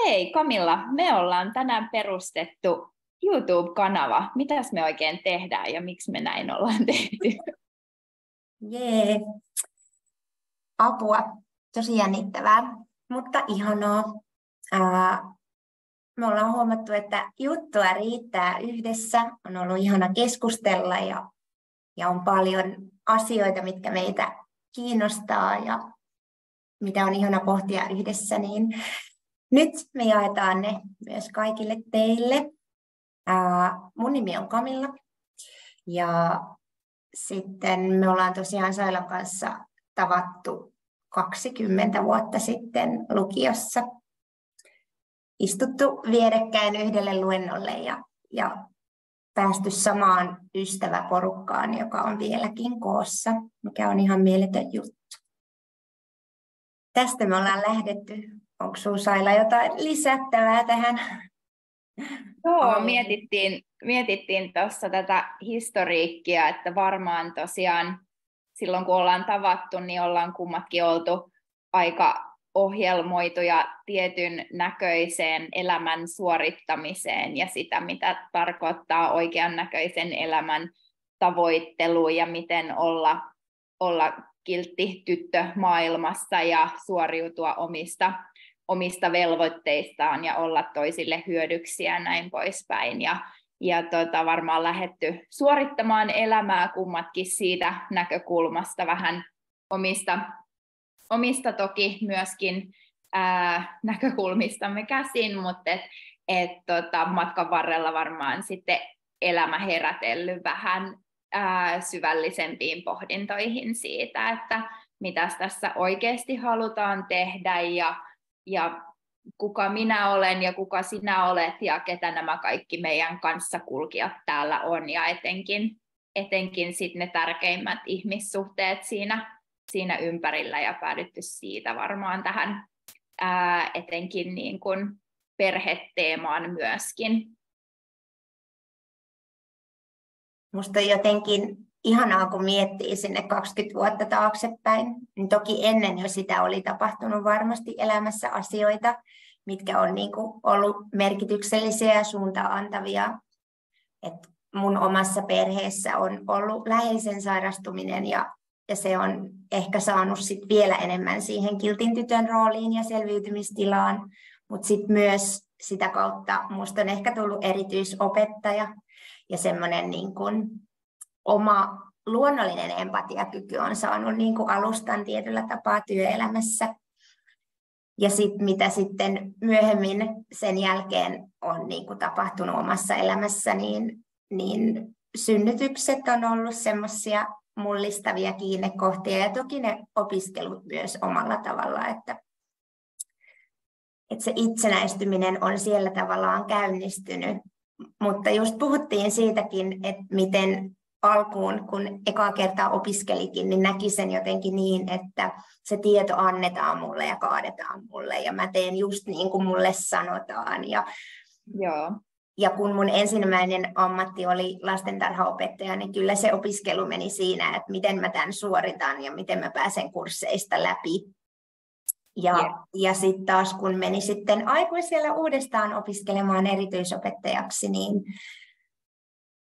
Hei Kamilla, me ollaan tänään perustettu YouTube-kanava. Mitäs me oikein tehdään ja miksi me näin ollaan tehty? Jee, apua. Tosi jännittävää, mutta ihanaa. Me ollaan huomattu, että juttua riittää yhdessä. On ollut ihana keskustella ja on paljon asioita, mitkä meitä kiinnostaa ja mitä on ihana pohtia yhdessä. Niin nyt me jaetaan ne myös kaikille teille. Mun nimi on Kamilla ja sitten me ollaan tosiaan Sailan kanssa tavattu 20 vuotta sitten lukiossa. Istuttu vierekkäin yhdelle luennolle ja päästy samaan ystäväporukkaan, joka on vieläkin koossa, mikä on ihan mieletön juttu. Tästä me ollaan lähdetty. Onko sinulla Saila jotain lisättävää tähän? Joo, mietittiin tuossa tätä historiikkia, että varmaan tosiaan silloin kun ollaan tavattu, niin ollaan kummatkin oltu aika ohjelmoituja tietyn näköiseen elämän suorittamiseen ja sitä, mitä tarkoittaa oikean näköisen elämän tavoittelu ja miten olla kiltti tyttö maailmassa ja suoriutua omista velvoitteistaan ja olla toisille hyödyksi ja näin poispäin. Ja varmaan lähdetty suorittamaan elämää kummatkin siitä näkökulmasta vähän omista toki myöskin näkökulmistamme käsin, mutta matkan varrella varmaan sitten elämä herätellyt vähän syvällisempiin pohdintoihin siitä, että mitä tässä oikeasti halutaan tehdä ja kuka minä olen ja kuka sinä olet ja ketä nämä kaikki meidän kanssakulkijat täällä on ja etenkin sit ne tärkeimmät ihmissuhteet siinä ympärillä ja päädytty siitä varmaan tähän etenkin niin kuin perheteemaan myöskin. Musta on jotenkin ihanaa, kun miettii sinne 20 vuotta taaksepäin. Niin toki ennen jo sitä oli tapahtunut varmasti elämässä asioita, mitkä on niin kuin ollut merkityksellisiä ja suuntaan antavia. Et mun omassa perheessä on ollut läheisen sairastuminen ja se on ehkä saanut sit vielä enemmän siihen kiltin tytön rooliin ja selviytymistilaan. Mutta sitten myös sitä kautta musta on ehkä tullut erityisopettaja ja semmoinen niin kuin oma luonnollinen empatiakyky on saanut niin kuin alustan tietyllä tapaa työelämässä. Ja sitten mitä sitten myöhemmin sen jälkeen on niin kuin tapahtunut omassa elämässä, niin synnytykset on ollut semmoisia mullistavia kiinnekohtia ja toki ne opiskelut myös omalla tavalla, että se itsenäistyminen on siellä tavallaan käynnistynyt. Mutta just puhuttiin siitäkin, että miten alkuun, kun ekaa kertaa opiskelikin, niin näki sen jotenkin niin, että se tieto annetaan mulle ja kaadetaan mulle ja mä teen just niin kuin mulle sanotaan. Joo. Ja kun mun ensimmäinen ammatti oli lastentarhaopettaja, niin kyllä se opiskelu meni siinä, että miten mä tämän suoritan ja miten mä pääsen kursseista läpi. Ja sitten taas kun meni sitten aikuisella uudestaan opiskelemaan erityisopettajaksi, niin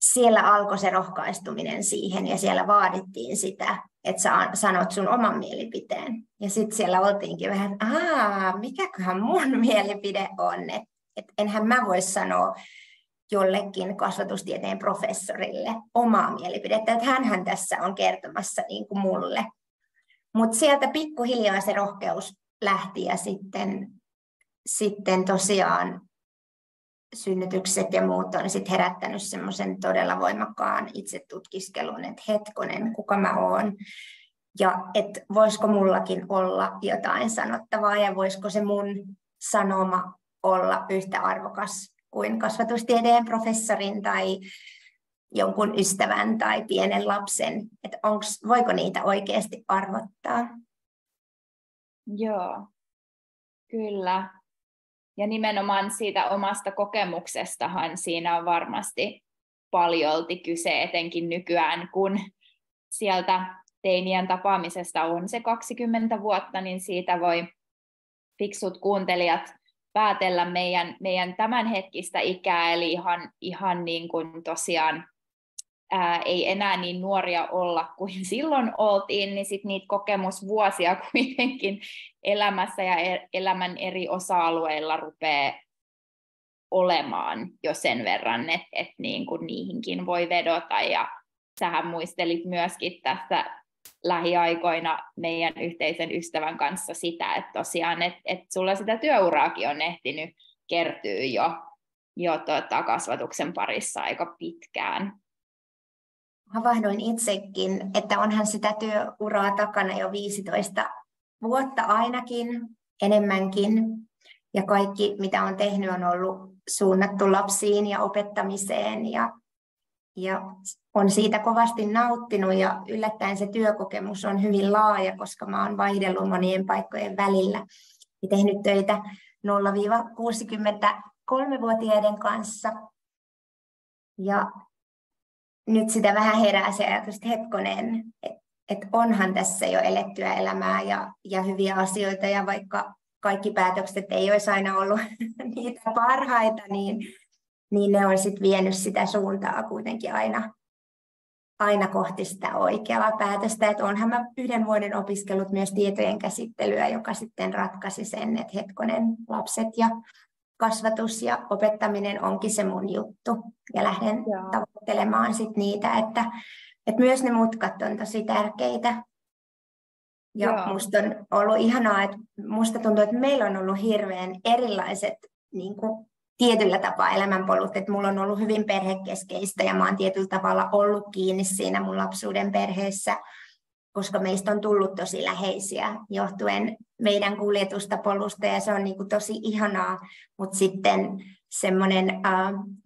siellä alkoi se rohkaistuminen siihen ja siellä vaadittiin sitä, että sä sanot sun oman mielipiteen. Ja sitten siellä oltiinkin vähän, että mikäköhän mun mielipide on, että enhän mä voi sanoa jollekin kasvatustieteen professorille omaa mielipidettä, että hänhän tässä on kertomassa niin kuin mulle. Mutta sieltä pikkuhiljaa se rohkeus lähti ja sitten tosiaan synnytykset ja muut on sitten herättänyt semmoisen todella voimakkaan itsetutkiskelun, että hetkonen, kuka mä oon. Ja että voisiko mullakin olla jotain sanottavaa ja voisiko se mun sanoma olla yhtä arvokas kuin kasvatustieteen professorin tai jonkun ystävän tai pienen lapsen. Että voiko niitä oikeasti arvottaa? Joo, kyllä. Ja nimenomaan siitä omasta kokemuksestahan siinä on varmasti paljolti kyse, etenkin nykyään, kun sieltä teinien tapaamisesta on se 20 vuotta, niin siitä voi fiksut kuuntelijat päätellä meidän tämänhetkistä ikää, eli ihan niin kuin tosiaan ei enää niin nuoria olla kuin silloin oltiin, niin sitten niitä kokemusvuosia kuitenkin elämässä ja elämän eri osa-alueilla rupeaa olemaan jo sen verran, että niin kuin niihinkin voi vedota. Ja sähän muistelit myöskin tässä lähiaikoina meidän yhteisen ystävän kanssa sitä, että tosiaan, että sulla sitä työuraakin on ehtinyt kertyä jo kasvatuksen parissa aika pitkään. Havahduin itsekin, että onhan sitä työuraa takana jo 15 vuotta ainakin, enemmänkin. Ja kaikki, mitä on tehnyt, on ollut suunnattu lapsiin ja opettamiseen. Ja on siitä kovasti nauttinut ja yllättäen se työkokemus on hyvin laaja, koska mä oon vaihdellut monien paikkojen välillä ja tehnyt töitä 0-63-vuotiaiden kanssa. Ja nyt sitä vähän herää se ajatus, että hetkonen, että onhan tässä jo elettyä elämää ja hyviä asioita, ja vaikka kaikki päätökset ei olisi aina ollut niitä parhaita, niin ne on sitten vienyt sitä suuntaa kuitenkin aina kohti sitä oikeaa päätöstä. Että onhan mä 1 vuoden opiskellut myös tietojen käsittelyä, joka sitten ratkaisi sen, että hetkonen, lapset ja kasvatus ja opettaminen onkin se mun juttu. Ja lähden tavoittelemaan sit niitä, että myös ne mutkat on tosi tärkeitä. Ja musta on ollut ihanaa, että musta tuntuu, että meillä on ollut hirveän erilaiset niin kuin tietyllä tapaa elämänpolut. Että mulla on ollut hyvin perhekeskeistä ja mä oon tietyllä tavalla ollut kiinni siinä mun lapsuuden perheessä, koska meistä on tullut tosi läheisiä johtuen meidän kuljetusta polusta, ja se on niin kuin tosi ihanaa, mutta sitten semmoinen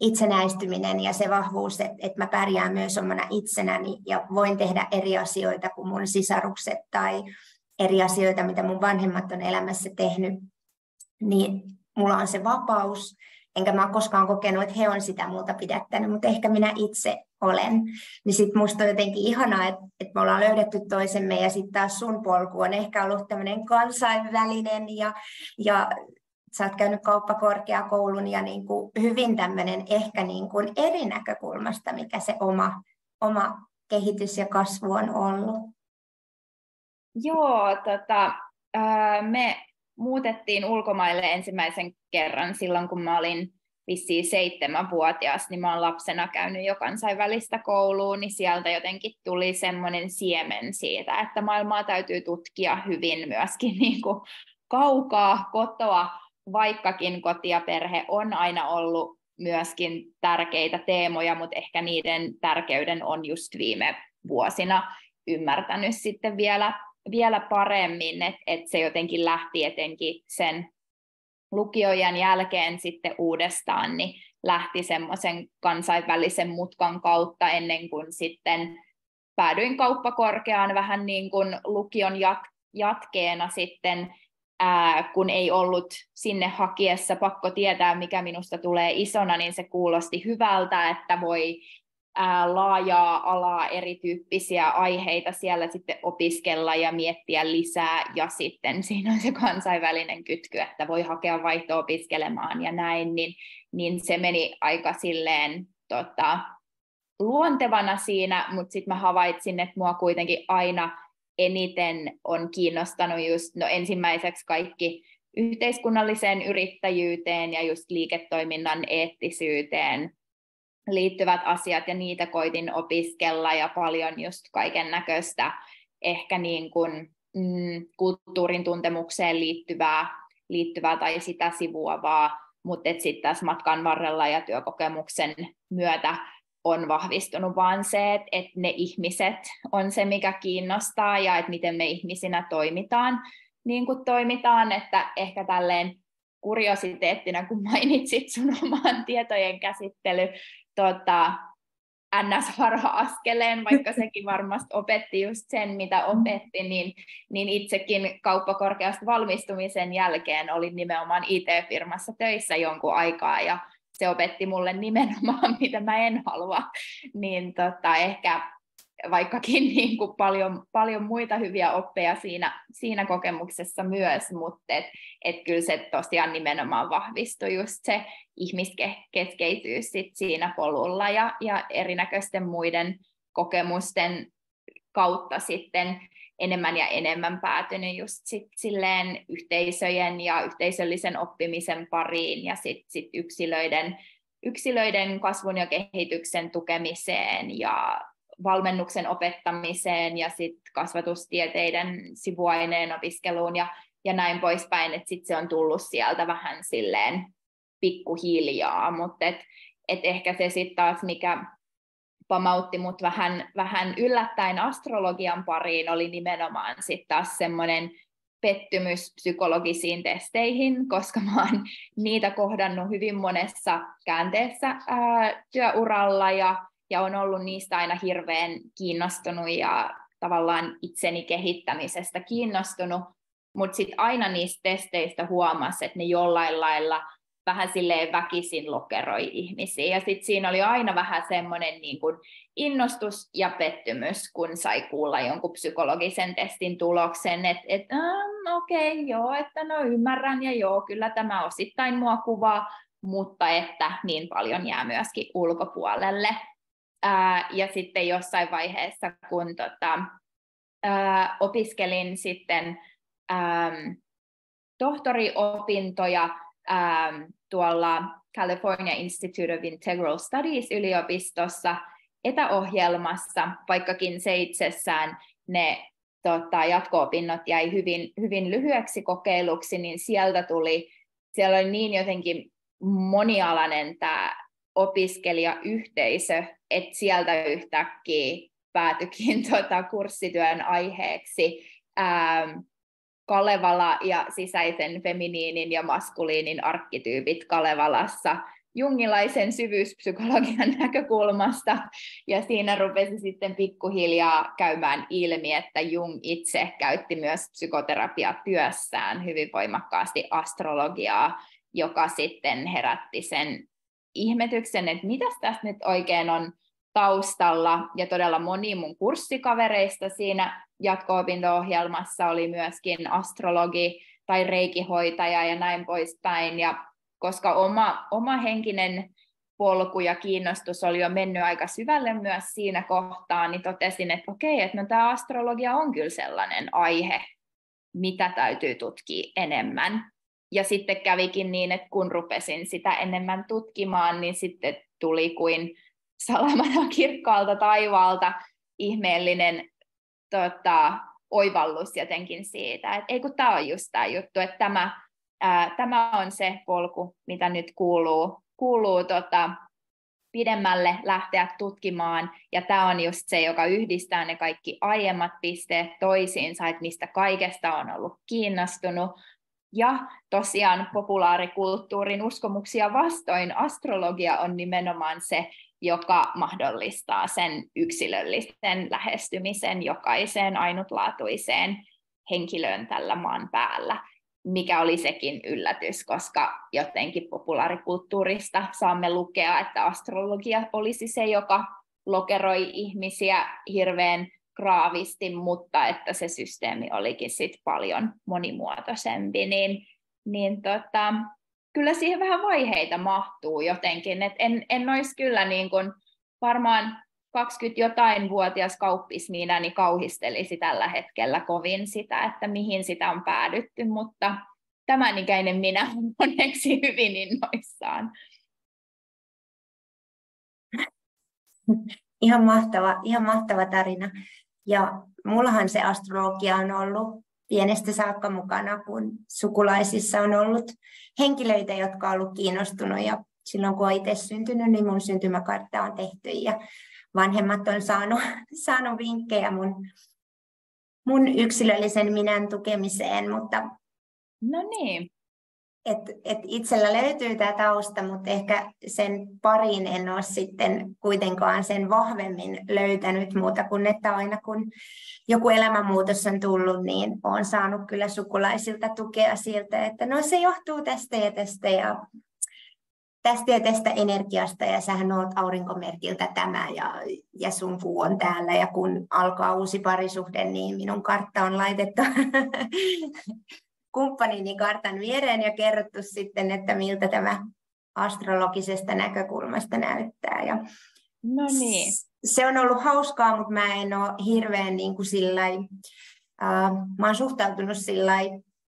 itsenäistyminen ja se vahvuus, että mä pärjään myös omana itsenäni ja voin tehdä eri asioita kuin mun sisarukset tai eri asioita, mitä mun vanhemmat on elämässä tehnyt, niin mulla on se vapaus. Enkä mä ole koskaan kokenut, että he on sitä multa pidättänyt, mutta ehkä minä itse olen. Niin sit musta on jotenkin ihanaa, että me ollaan löydetty toisemme, ja sitten taas sun polku on ehkä ollut tämmöinen kansainvälinen, ja sä oot käynyt kauppakorkeakoulun ja niin kuin hyvin tämmöinen ehkä niin kuin eri näkökulmasta, mikä se oma kehitys ja kasvu on ollut. Joo, me muutettiin ulkomaille ensimmäisen kerran silloin, kun mä olin vissiin 7-vuotias, niin mä oon lapsena käynyt jo kansainvälistä koulua, niin sieltä jotenkin tuli semmoinen siemen siitä, että maailmaa täytyy tutkia hyvin myöskin niin kuin kaukaa kotoa, vaikkakin koti ja perhe on aina ollut myöskin tärkeitä teemoja, mutta ehkä niiden tärkeyden on just viime vuosina ymmärtänyt sitten vielä paremmin, että se jotenkin lähti etenkin sen lukiojen jälkeen sitten uudestaan, niin lähti semmoisen kansainvälisen mutkan kautta ennen kuin sitten päädyin kauppakorkeaan vähän niin kuin lukion jatkeena sitten, kun ei ollut sinne hakiessa pakko tietää, mikä minusta tulee isona, niin se kuulosti hyvältä, että voi laajaa alaa, erityyppisiä aiheita siellä sitten opiskella ja miettiä lisää, ja sitten siinä on se kansainvälinen kytky, että voi hakea vaihto-opiskelemaan ja näin, niin se meni aika silleen luontevana siinä, mutta sitten mä havaitsin, että mua kuitenkin aina eniten on kiinnostanut just ensimmäiseksi kaikki yhteiskunnalliseen yrittäjyyteen ja just liiketoiminnan eettisyyteen liittyvät asiat, ja niitä koitin opiskella, ja paljon just kaiken näköistä ehkä niin kuin, kulttuurin tuntemukseen liittyvää tai sitä sivuavaa, mutta sitten tässä matkan varrella ja työkokemuksen myötä on vahvistunut vaan se, että ne ihmiset on se, mikä kiinnostaa, ja että miten me ihmisinä toimitaan niin kuin toimitaan, että ehkä tälleen kuriositeettina, kun mainitsit sun oman tietojen käsittely NS-harha-askeleen, vaikka sekin varmasti opetti just sen, mitä opetti, niin itsekin kauppakorkeasta valmistumisen jälkeen olin nimenomaan IT-firmassa töissä jonkun aikaa, ja se opetti mulle nimenomaan, mitä mä en halua, niin ehkä vaikkakin niin kuin paljon muita hyviä oppeja siinä kokemuksessa myös, mutta et kyllä se tosiaan nimenomaan vahvistui just se ihmiskeskeisyys sit siinä polulla ja erinäköisten muiden kokemusten kautta sitten enemmän ja enemmän päätynyt just silleen yhteisöjen ja yhteisöllisen oppimisen pariin ja sit yksilöiden kasvun ja kehityksen tukemiseen ja valmennuksen opettamiseen ja sit kasvatustieteiden sivuaineen opiskeluun ja näin poispäin, että sit se on tullut sieltä vähän silleen pikkuhiljaa, mutta et ehkä se sitten taas, mikä pamautti mut vähän yllättäen astrologian pariin, oli nimenomaan sitten taas semmoinen pettymys psykologisiin testeihin, koska mä oon niitä kohdannut hyvin monessa käänteessä työuralla ja on ollut niistä aina hirveän kiinnostunut ja tavallaan itseni kehittämisestä kiinnostunut, mutta sitten aina niistä testeistä huomasi, että ne jollain lailla vähän silleen väkisin lokeroi ihmisiä. Ja sitten siinä oli aina vähän semmoinen niin kuin innostus ja pettymys, kun sai kuulla jonkun psykologisen testin tuloksen, että okei, joo, että no ymmärrän ja joo, kyllä tämä osittain mua kuvaa, mutta että niin paljon jää myöskin ulkopuolelle. Ja sitten jossain vaiheessa, kun opiskelin sitten tohtoriopintoja tuolla California Institute of Integral Studies yliopistossa etäohjelmassa, vaikkakin se itsessään ne jatko-opinnot jäi hyvin lyhyeksi kokeiluksi, niin siellä oli niin jotenkin monialainen tämä opiskelijayhteisö, että sieltä yhtäkkiä päätyikin kurssityön aiheeksi Kalevala ja sisäisen feminiinin ja maskuliinin arkkityypit Kalevalassa jungilaisen syvyyspsykologian näkökulmasta, ja siinä rupesi sitten pikkuhiljaa käymään ilmi, että Jung itse käytti myös psykoterapiatyössään hyvin voimakkaasti astrologiaa, joka sitten herätti sen ihmetyksen, että mitäs tässä nyt oikein on taustalla, ja todella moni mun kurssikavereista siinä jatko-opinto-ohjelmassa oli myöskin astrologi tai reikihoitaja ja näin poispäin, ja koska oma henkinen polku ja kiinnostus oli jo mennyt aika syvälle myös siinä kohtaa, niin totesin, että okei, että no tämä astrologia on kyllä sellainen aihe, mitä täytyy tutkia enemmän. Ja sitten kävikin niin, että kun rupesin sitä enemmän tutkimaan, niin sitten tuli kuin salamana kirkkaalta taivaalta ihmeellinen oivallus jotenkin siitä, että ei kun tämä on just tämä juttu, että tämä on se polku, mitä nyt kuuluu pidemmälle lähteä tutkimaan, ja tämä on just se, joka yhdistää ne kaikki aiemmat pisteet toisiinsa, että mistä kaikesta on ollut kiinnostunut. Ja tosiaan populaarikulttuurin uskomuksia vastoin astrologia on nimenomaan se, joka mahdollistaa sen yksilöllisen lähestymisen jokaiseen ainutlaatuiseen henkilöön tällä maan päällä, mikä oli sekin yllätys, koska jotenkin populaarikulttuurista saamme lukea, että astrologia olisi se, joka lokeroi ihmisiä hirveän graavisti, mutta että se systeemi olikin sit paljon monimuotoisempi, niin kyllä siihen vähän vaiheita mahtuu jotenkin, että en olisi kyllä niin kuin varmaan 20-jotain-vuotias kauppis minäni kauhistelisi tällä hetkellä kovin sitä, että mihin sitä on päädytty, mutta tämän ikäinen minä on onneksi hyvin innoissaan. Ihan mahtava tarina. Ja mullahan se astrologia on ollut pienestä saakka mukana, kun sukulaisissa on ollut henkilöitä, jotka on ollut kiinnostunut. Ja silloin kun olen itse syntynyt, niin mun syntymäkartta on tehty ja vanhemmat on saanut vinkkejä mun yksilöllisen minän tukemiseen. Mutta no niin. Et itsellä löytyy tämä tausta, mutta ehkä sen pariin en ole sitten kuitenkaan sen vahvemmin löytänyt muuta kuin, että aina kun joku elämänmuutos on tullut, niin olen saanut kyllä sukulaisilta tukea siltä, että no se johtuu tästä ja tästä ja tästä ja tästä energiasta ja sähän oot aurinkomerkiltä tämä ja sun kuu on täällä ja kun alkaa uusi parisuhde, niin minun kartta on laitettu kumppanini kartan viereen ja kerrottu sitten, että miltä tämä astrologisesta näkökulmasta näyttää. Ja no niin. Se on ollut hauskaa, mutta mä en ole hirveän niin kuin mä oon suhtautunut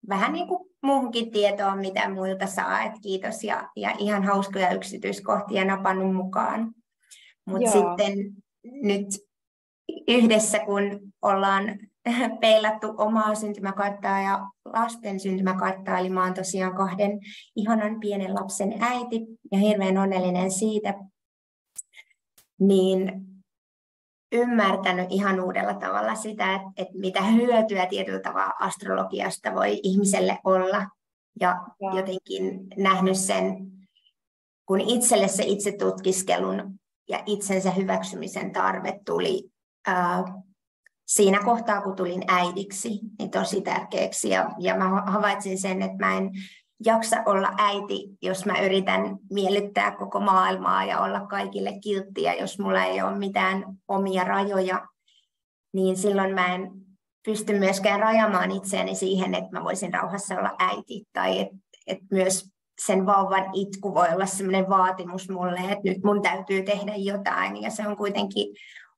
vähän niin kuin muuhunkin tietoon, mitä muilta saa, että kiitos ja ihan hauskoja yksityiskohtia napannut mukaan. Mutta sitten nyt yhdessä, kun ollaan peilattu omaa syntymäkarttaa ja lasten syntymäkarttaa, eli mä oon tosiaan 2 ihanan pienen lapsen äiti ja hirveän onnellinen siitä, niin ymmärtänyt ihan uudella tavalla sitä, että mitä hyötyä tietyllä tavalla astrologiasta voi ihmiselle olla. Ja jotenkin nähnyt sen, kun itselle se itsetutkiskelun ja itsensä hyväksymisen tarve tuli siinä kohtaa, kun tulin äidiksi, niin tosi tärkeäksi. Ja mä havaitsin sen, että mä en jaksa olla äiti, jos mä yritän miellyttää koko maailmaa ja olla kaikille kilttiä, jos mulla ei ole mitään omia rajoja, niin silloin mä en pysty myöskään rajamaan itseäni siihen, että mä voisin rauhassa olla äiti. Tai että myös sen vauvan itku voi olla sellainen vaatimus mulle, että nyt mun täytyy tehdä jotain. Ja se on kuitenkin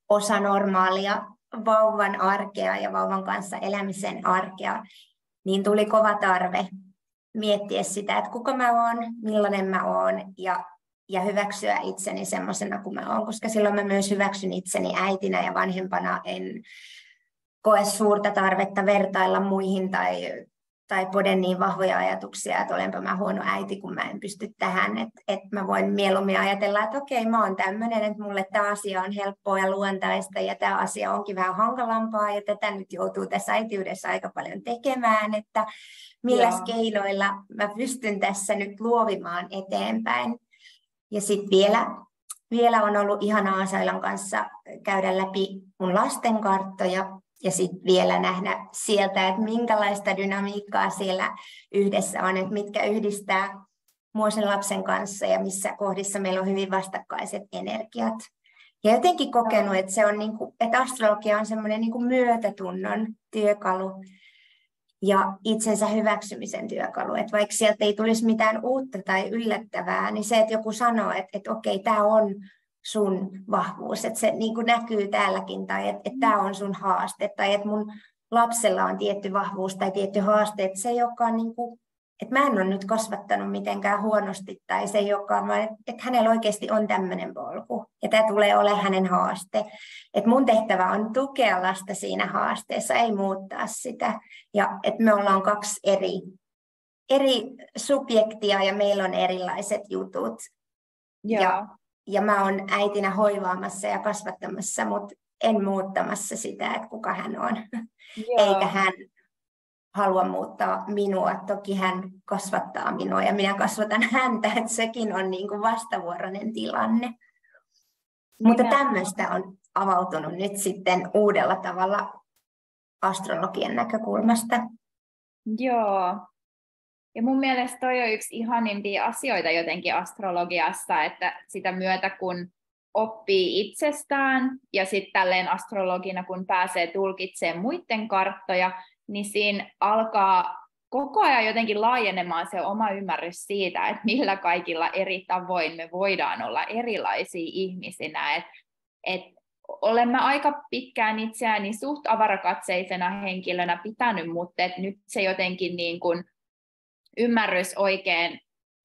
osa normaalia vauvan arkea ja vauvan kanssa elämisen arkea. Niin tuli kova tarve miettiä sitä, että kuka mä oon, millainen mä oon ja hyväksyä itseni semmoisena kuin mä oon, koska silloin mä myös hyväksyn itseni äitinä ja vanhempana en koe suurta tarvetta vertailla muihin tai poden niin vahvoja ajatuksia, että olenpa mä huono äiti, kun mä en pysty tähän, että mä voin mieluummin ajatella, että okei, mä oon tämmöinen, että mulle tämä asia on helppoa ja luontaista ja tämä asia onkin vähän hankalampaa ja tätä nyt joutuu tässä äitiydessä aika paljon tekemään, että milläs keinoilla mä pystyn tässä nyt luovimaan eteenpäin. Ja sitten vielä on ollut ihanaa Sailan kanssa käydä läpi mun lasten karttoja ja sitten vielä nähdä sieltä, että minkälaista dynamiikkaa siellä yhdessä on, että mitkä yhdistää mua sen lapsen kanssa ja missä kohdissa meillä on hyvin vastakkaiset energiat. Ja jotenkin kokenut, että, se on niinku, että astrologia on semmoinen niinku myötätunnon työkalu ja itsensä hyväksymisen työkalu. Että vaikka sieltä ei tulisi mitään uutta tai yllättävää, niin se, että joku sanoo, että okei, tämä on sun vahvuus, että se niin kuin näkyy täälläkin, tai että tämä on sun haaste, tai että mun lapsella on tietty vahvuus tai tietty haaste, että se, joka on niin kuin, että mä en ole nyt kasvattanut mitenkään huonosti, tai se, joka on, että hänellä oikeasti on tämmöinen polku, ja tämä tulee olemaan hänen haaste. Että mun tehtävä on tukea lasta siinä haasteessa, ei muuttaa sitä, ja että me ollaan 2 eri subjektia, ja meillä on erilaiset jutut. Ja mä oon äitinä hoivaamassa ja kasvattamassa, mutta en muuttamassa sitä, että kuka hän on. Eikä hän halua muuttaa minua. Toki hän kasvattaa minua ja minä kasvatan häntä, että sekin on niin kuin vastavuoroinen tilanne. Mutta tämmöistä on avautunut nyt sitten uudella tavalla astrologian näkökulmasta. Joo. Ja mun mielestä toi on yksi ihanimpia asioita jotenkin astrologiassa, että sitä myötä kun oppii itsestään ja sitten tälleen astrologina kun pääsee tulkitsemaan muiden karttoja, niin siinä alkaa koko ajan jotenkin laajenemaan se oma ymmärrys siitä, että millä kaikilla eri tavoin me voidaan olla erilaisia ihmisinä. Et olemme aika pitkään itseäni suht avarakatseisena henkilönä pitänyt, mutta nyt se jotenkin niin kuin ymmärrys oikein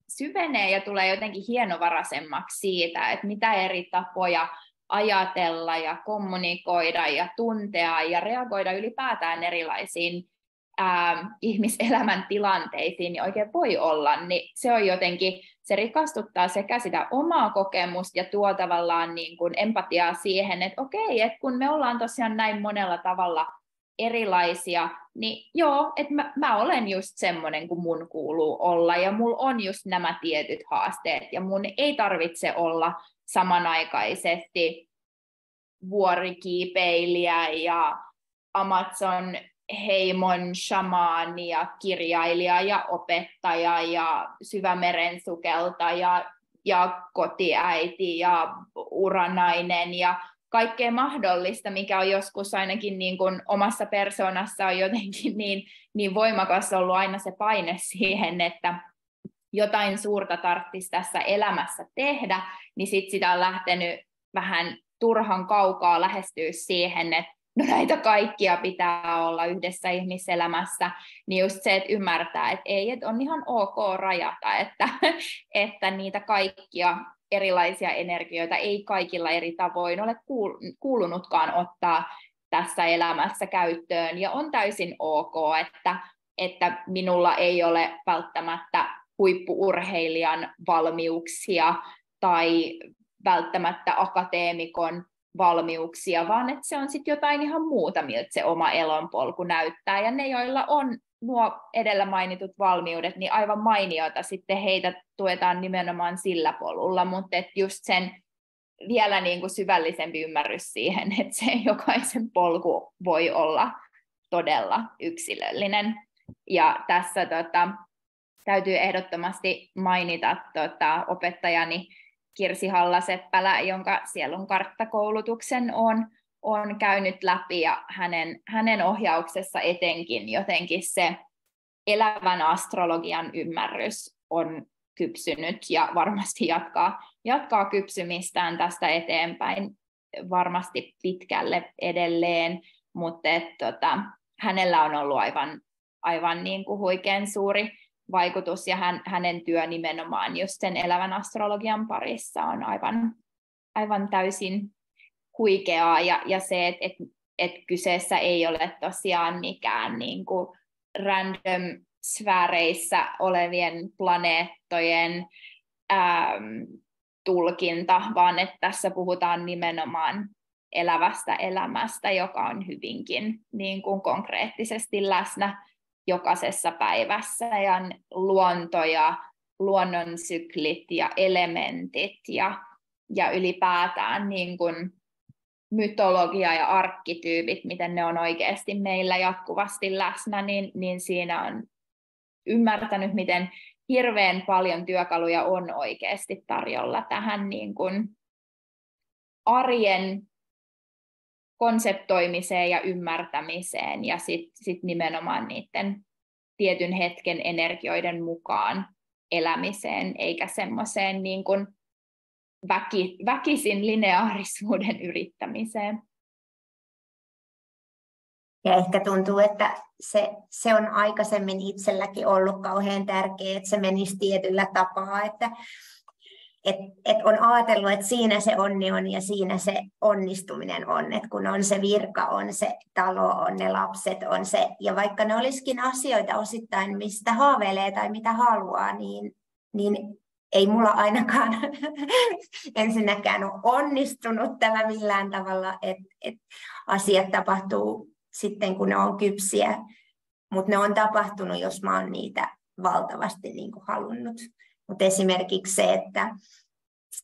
syvenee ja tulee jotenkin hienovaraisemmaksi siitä, että mitä eri tapoja ajatella ja kommunikoida ja tuntea ja reagoida ylipäätään erilaisiin ihmiselämän tilanteisiin niin oikein voi olla, niin se on jotenkin, se rikastuttaa sekä sitä omaa kokemusta ja tuo tavallaan niin kuin empatiaa siihen, että okei, että kun me ollaan tosiaan näin monella tavalla erilaisia, niin joo, että mä olen just semmoinen kuin mun kuuluu olla ja mulla on just nämä tietyt haasteet ja mun ei tarvitse olla samanaikaisesti vuorikiipeilijä ja Amazon heimon shamaani ja kirjailija ja opettaja ja syvämeren sukeltaja ja kotiäiti ja uranainen ja kaikkea mahdollista, mikä on joskus ainakin niin kuin omassa persoonassa on jotenkin niin voimakas ollut aina se paine siihen, että jotain suurta tarvitsisi tässä elämässä tehdä, niin sitten sitä on lähtenyt vähän turhan kaukaa lähestyä siihen, että no näitä kaikkia pitää olla yhdessä ihmiselämässä, niin just se, että ymmärtää, että ei, että on ihan ok rajata, että niitä kaikkia erilaisia energioita ei kaikilla eri tavoin ole kuulunutkaan ottaa tässä elämässä käyttöön, ja on täysin ok, että minulla ei ole välttämättä huippu-urheilijan valmiuksia tai välttämättä akateemikon valmiuksia, vaan että se on sitten jotain ihan muuta, miltä se oma elonpolku näyttää. Ja ne, joilla on nuo edellä mainitut valmiudet, niin aivan mainiota sitten heitä tuetaan nimenomaan sillä polulla, mutta että just sen vielä niin kuin syvällisempi ymmärrys siihen, että se jokaisen polku voi olla todella yksilöllinen. Ja tässä täytyy ehdottomasti mainita opettajani Kirsi Halla-Seppälä, jonka sielun karttakoulutuksen on käynyt läpi, ja hänen ohjauksessa etenkin jotenkin se elävän astrologian ymmärrys on kypsynyt ja varmasti jatkaa kypsymistään tästä eteenpäin varmasti pitkälle edelleen, mutta hänellä on ollut aivan niin kuin huikean suuri vaikutus, ja hänen työ nimenomaan just sen elävän astrologian parissa on aivan täysin huikeaa, ja se, että kyseessä ei ole tosiaan mikään niin kuin random sfääreissä olevien planeettojen tulkinta, vaan että tässä puhutaan nimenomaan elävästä elämästä, joka on hyvinkin niin kuin konkreettisesti läsnä jokaisessa päivässä, ja luonto ja luonnon syklit ja elementit ja ylipäätään niin kuin mytologia ja arkkityypit, miten ne on oikeasti meillä jatkuvasti läsnä, niin siinä on ymmärtänyt, miten hirveän paljon työkaluja on oikeasti tarjolla tähän niin kuin arjen konseptoimiseen ja ymmärtämiseen, ja sit nimenomaan niiden tietyn hetken energioiden mukaan elämiseen, eikä semmoiseen niin kuin väkisin lineaarisuuden yrittämiseen. Ja ehkä tuntuu, että se on aikaisemmin itselläkin ollut kauhean tärkeää, että se menisi tietyllä tapaa, että on ajatellut, että siinä se onni on ja siinä se onnistuminen on, että kun on se virka, on se talo, on ne lapset, on se, ja vaikka ne olisikin asioita osittain, mistä haaveilee tai mitä haluaa, niin ei mulla ainakaan ensinnäkään ole onnistunut tämä millään tavalla, että asiat tapahtuu sitten, kun ne on kypsiä, mutta ne on tapahtunut, jos mä oon niitä valtavasti niin kuin halunnut. Mutta esimerkiksi se,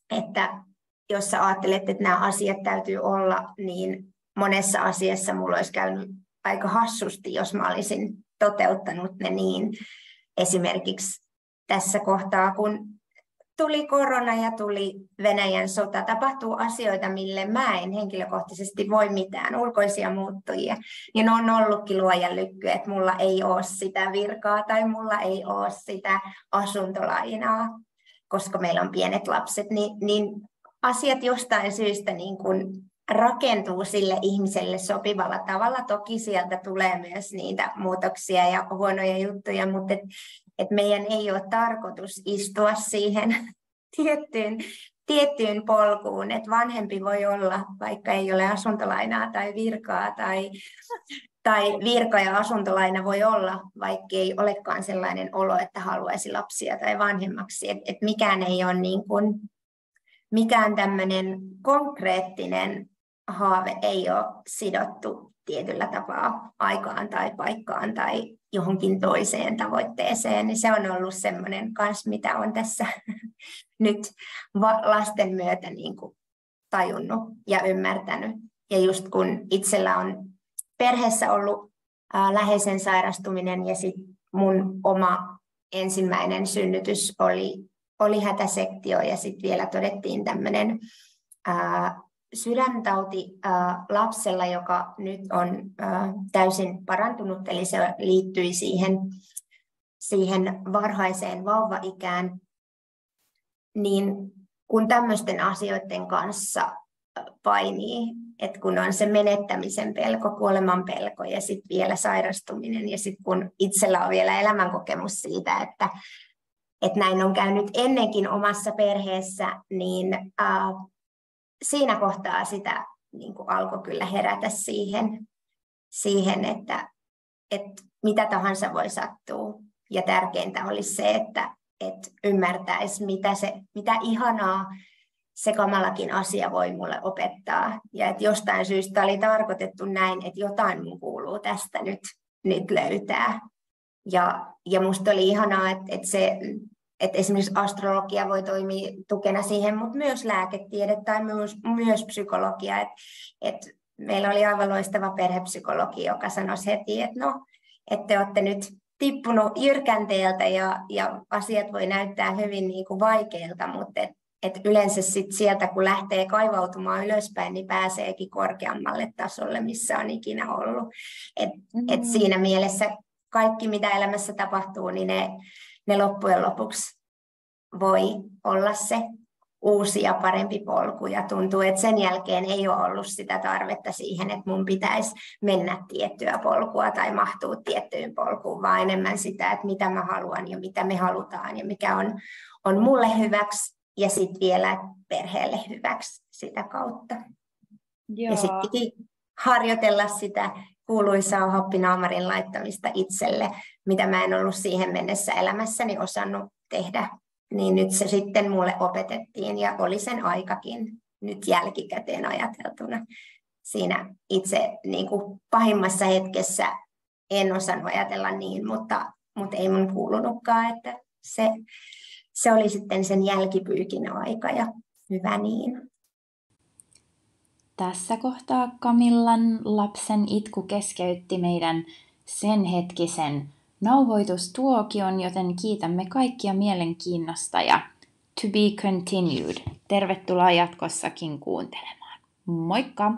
että jos sä ajattelet, että nämä asiat täytyy olla, niin monessa asiassa mulla olisi käynyt aika hassusti, jos mä olisin toteuttanut ne niin. Esimerkiksi tässä kohtaa, kun tuli korona ja tuli Venäjän sota, tapahtuu asioita, mille mä en henkilökohtaisesti voi mitään, ulkoisia muuttujia. Ja ne on ollutkin luojan lykky, että mulla ei ole sitä virkaa tai mulla ei ole sitä asuntolainaa, koska meillä on pienet lapset, niin asiat jostain syystä niin kuin rakentuu sille ihmiselle sopivalla tavalla. Toki sieltä tulee myös niitä muutoksia ja huonoja juttuja, mutta et meidän ei ole tarkoitus istua siihen tiettyyn polkuun, että vanhempi voi olla, vaikka ei ole asuntolainaa tai virkaa, tai virka ja asuntolaina voi olla, vaikka ei olekaan sellainen olo, että haluaisi lapsia tai vanhemmaksi. Et mikään ei ole niin kuin, mikään tämmöinen konkreettinen haave ei ole sidottu tietyllä tapaa aikaan tai paikkaan tai johonkin toiseen tavoitteeseen, niin se on ollut semmoinen kanssa, mitä on tässä nyt lasten myötä niin kuin tajunnut ja ymmärtänyt. Ja just kun itsellä on perheessä ollut läheisen sairastuminen ja sitten mun oma ensimmäinen synnytys oli hätäsektio ja sitten vielä todettiin tämmöinen sydäntauti lapsella, joka nyt on täysin parantunut, eli se liittyi siihen varhaiseen vauvaikään, niin kun tämmöisten asioiden kanssa painii, että kun on se menettämisen pelko, kuoleman pelko ja sitten vielä sairastuminen ja sitten kun itsellä on vielä elämänkokemus siitä, että näin on käynyt ennenkin omassa perheessä, niin siinä kohtaa sitä niin kuin alkoi kyllä herätä siihen että mitä tahansa voi sattua. Ja tärkeintä olisi se, että ymmärtäisi, mitä ihanaa se kamalakin asia voi mulle opettaa. Ja että jostain syystä oli tarkoitettu näin, että jotain mun kuuluu tästä nyt löytää. Ja musta oli ihanaa, että esimerkiksi astrologia voi toimia tukena siihen, mutta myös lääketiede tai myös psykologia. Että meillä oli aivan loistava perhepsykologi, joka sanoi heti, että no, että te olette nyt tippunut jyrkänteeltä ja asiat voi näyttää hyvin niin kuin vaikeilta, mutta et yleensä sit sieltä, kun lähtee kaivautumaan ylöspäin, niin pääseekin korkeammalle tasolle, missä on ikinä ollut. Et siinä mielessä kaikki, mitä elämässä tapahtuu, niin ne loppujen lopuksi voi olla se uusi ja parempi polku. Ja tuntuu, että sen jälkeen ei ole ollut sitä tarvetta siihen, että mun pitäisi mennä tiettyä polkua tai mahtua tiettyyn polkuun, vaan enemmän sitä, että mitä mä haluan ja mitä me halutaan ja mikä on mulle hyväksi ja sitten vielä perheelle hyväksi sitä kautta. Joo. Ja sitten piti harjoitella sitä kuuluisaa happinaamarin laittamista itselle, mitä mä en ollut siihen mennessä elämässäni osannut tehdä. Niin nyt se sitten mulle opetettiin ja oli sen aikakin nyt jälkikäteen ajateltuna. Siinä itse niin kuin pahimmassa hetkessä en osannut ajatella niin, mutta ei mun kuulunutkaan, että se oli sitten sen jälkipyykin aika ja hyvä niin. Tässä kohtaa Camillan lapsen itku keskeytti meidän sen hetkisen nauhoitustuokion, joten kiitämme kaikkia mielenkiinnosta ja to be continued. Tervetuloa jatkossakin kuuntelemaan. Moikka!